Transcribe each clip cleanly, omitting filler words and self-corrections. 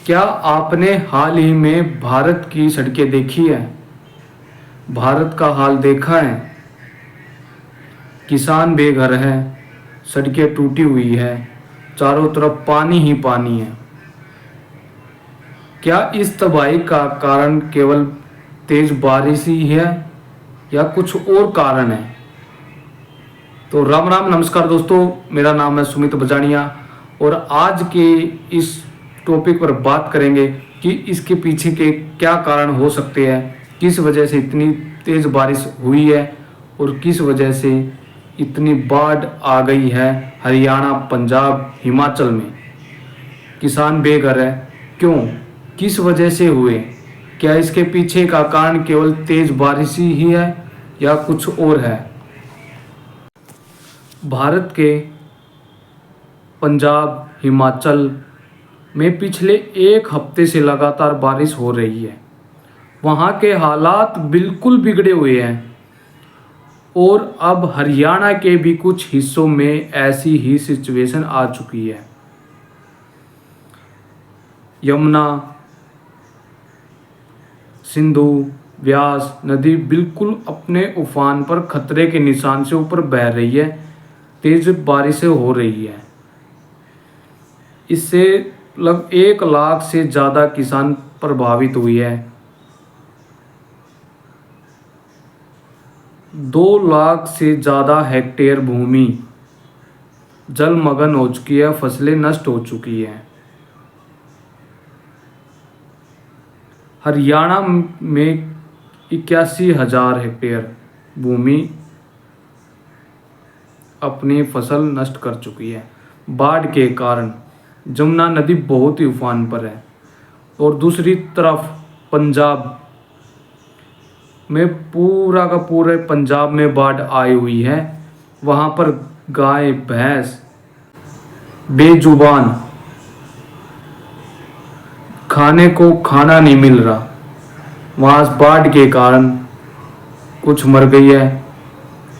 क्या आपने हाल ही में भारत की सड़कें देखी है? भारत का हाल देखा है? किसान बेघर हैं, सड़कें टूटी हुई है, चारों तरफ पानी ही पानी है। क्या इस तबाही का कारण केवल तेज बारिश ही है या कुछ और कारण है? तो राम राम, नमस्कार दोस्तों, मेरा नाम है सुमित बजानिया और आज के इस टॉपिक पर बात करेंगे कि इसके पीछे के क्या कारण हो सकते हैं, किस वजह से इतनी तेज बारिश हुई है और किस वजह से इतनी बाढ़ आ गई है हरियाणा, पंजाब, हिमाचल में। किसान बेघर है, क्यों, किस वजह से हुए? क्या इसके पीछे का कारण केवल तेज बारिश ही है या कुछ और है? भारत के पंजाब, हिमाचल में पिछले एक हफ्ते से लगातार बारिश हो रही है। वहाँ के हालात बिल्कुल बिगड़े हुए हैं और अब हरियाणा के भी कुछ हिस्सों में ऐसी ही सिचुएशन आ चुकी है। यमुना, सिंधु, व्यास नदी बिल्कुल अपने उफान पर खतरे के निशान से ऊपर बह रही है। तेज बारिशें हो रही है। इससे लगभग 1 लाख से ज़्यादा किसान प्रभावित हुई है। 2 लाख से ज़्यादा हेक्टेयर भूमि जलमग्न हो चुकी है, फसलें नष्ट हो चुकी हैं। हरियाणा में 81,000 हेक्टेयर भूमि अपनी फसल नष्ट कर चुकी है बाढ़ के कारण। जमुना नदी बहुत ही उफान पर है और दूसरी तरफ पंजाब में पूरा का पूरे पंजाब में बाढ़ आई हुई है। वहाँ पर गाय भैंस बेजुबान, खाने को खाना नहीं मिल रहा। वहाँ बाढ़ के कारण कुछ मर गई है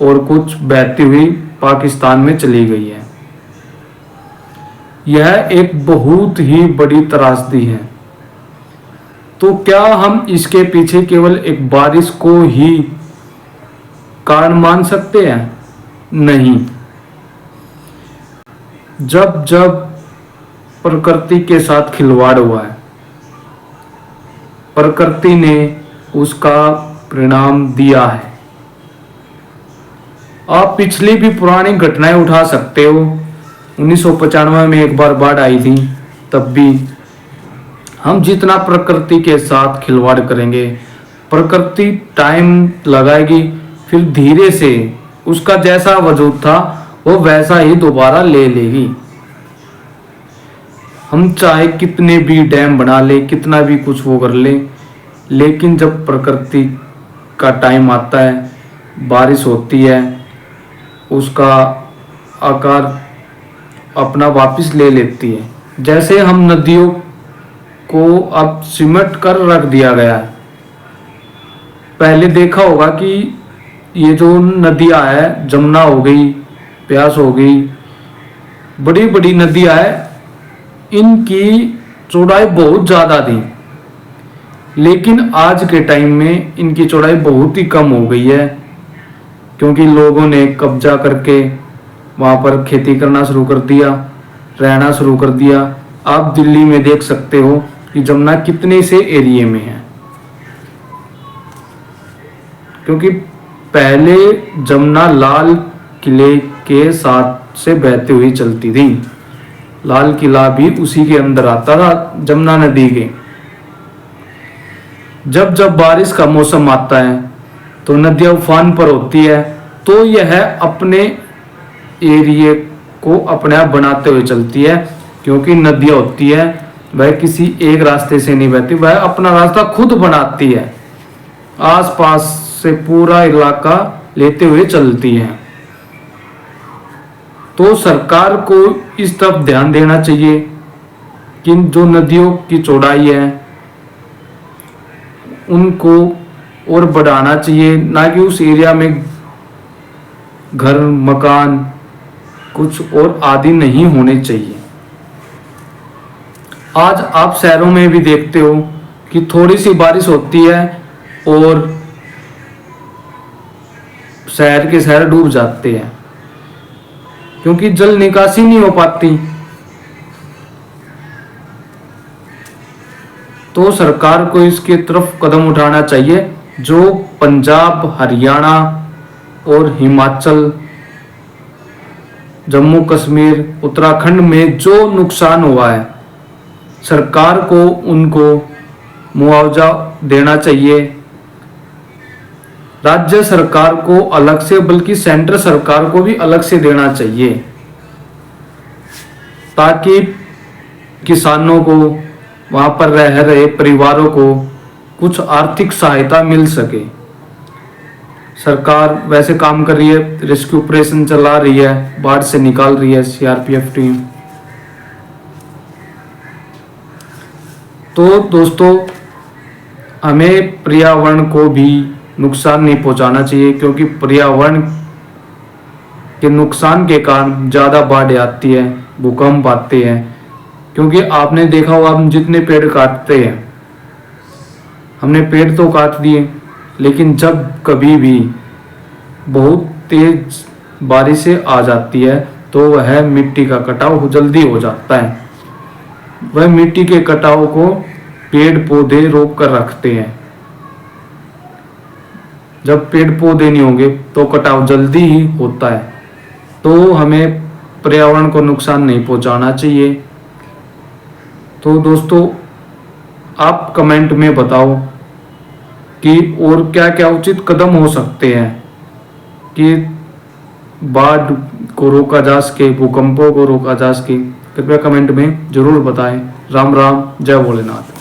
और कुछ बहती हुई पाकिस्तान में चली गई है। यह एक बहुत ही बड़ी त्रासदी है। तो क्या हम इसके पीछे केवल एक बारिश को ही कारण मान सकते हैं? नहीं। जब जब प्रकृति के साथ खिलवाड़ हुआ है, प्रकृति ने उसका परिणाम दिया है। आप पिछली भी पुरानी घटनाएं उठा सकते हो। 1995 में एक बार बाढ़ आई थी, तब भी हम जितना प्रकृति के साथ खिलवाड़ करेंगे, प्रकृति टाइम लगाएगी, फिर धीरे से उसका जैसा वजूद था वो वैसा ही दोबारा ले लेगी। हम चाहे कितने भी डैम बना ले, कितना भी कुछ वो कर ले, लेकिन जब प्रकृति का टाइम आता है, बारिश होती है, उसका आकार अपना वापस ले लेती है। जैसे हम नदियों को अब सिमट कर रख दिया गया है। पहले देखा होगा कि ये जो नदियां है, जमुना हो गई, ब्यास हो गई, बड़ी बड़ी नदियां है, इनकी चौड़ाई बहुत ज़्यादा थी, लेकिन आज के टाइम में इनकी चौड़ाई बहुत ही कम हो गई है, क्योंकि लोगों ने कब्जा करके वहाँ पर खेती करना शुरू कर दिया, रहना शुरू कर दिया। आप दिल्ली में देख सकते हो कि जमुना कितने से एरिया में है, क्योंकि पहले जमुना लाल किले के साथ से बहती हुई चलती थी। लाल किला भी उसी के अंदर आता था, जमुना नदी के। जब जब बारिश का मौसम आता है तो नदियां उफान पर होती है, तो यह अपने एरिया को अपने आप बनाते हुए चलती है, क्योंकि नदियां होती है वह किसी एक रास्ते से नहीं बहती, वह अपना रास्ता खुद बनाती है, आसपास से पूरा इलाका लेते हुए चलती है। तो सरकार को इस तरफ ध्यान देना चाहिए कि जो नदियों की चौड़ाई है उनको और बढ़ाना चाहिए, ना कि उस एरिया में घर, मकान कुछ और आदि नहीं होने चाहिए। आज आप शहरों में भी देखते हो कि थोड़ी सी बारिश होती है और शहर के शहर डूब जाते हैं, क्योंकि जल निकासी नहीं हो पाती। तो सरकार को इसके तरफ कदम उठाना चाहिए। जो पंजाब, हरियाणा और हिमाचल, जम्मू कश्मीर, उत्तराखंड में जो नुकसान हुआ है, सरकार को उनको मुआवजा देना चाहिए। राज्य सरकार को अलग से, बल्कि सेंट्रल सरकार को भी अलग से देना चाहिए, ताकि किसानों को, वहां पर रह रहे परिवारों को कुछ आर्थिक सहायता मिल सके। सरकार वैसे काम कर रही है, रेस्क्यू ऑपरेशन चला रही है, बाढ़ से निकाल रही है सीआरपीएफ टीम। तो दोस्तों, हमें पर्यावरण को भी नुकसान नहीं पहुंचाना चाहिए, क्योंकि पर्यावरण के नुकसान के कारण ज़्यादा बाढ़ आती है, भूकंप आते हैं। क्योंकि आपने देखा होगा, हम जितने पेड़ काटते हैं, हमने पेड़ तो काट दिए, लेकिन जब कभी भी बहुत तेज बारिशें आ जाती है तो वह मिट्टी का कटाव जल्दी हो जाता है। वह मिट्टी के कटाव को पेड़ पौधे रोक कर रखते हैं। जब पेड़ पौधे नहीं होंगे तो कटाव जल्दी ही होता है। तो हमें पर्यावरण को नुकसान नहीं पहुंचाना चाहिए। तो दोस्तों, आप कमेंट में बताओ कि और क्या क्या उचित कदम हो सकते हैं कि बाढ़ को रोका जा सके, भूकंपों को रोका जा सके। कृपया कमेंट में जरूर बताएं। राम राम, जय भोलेनाथ।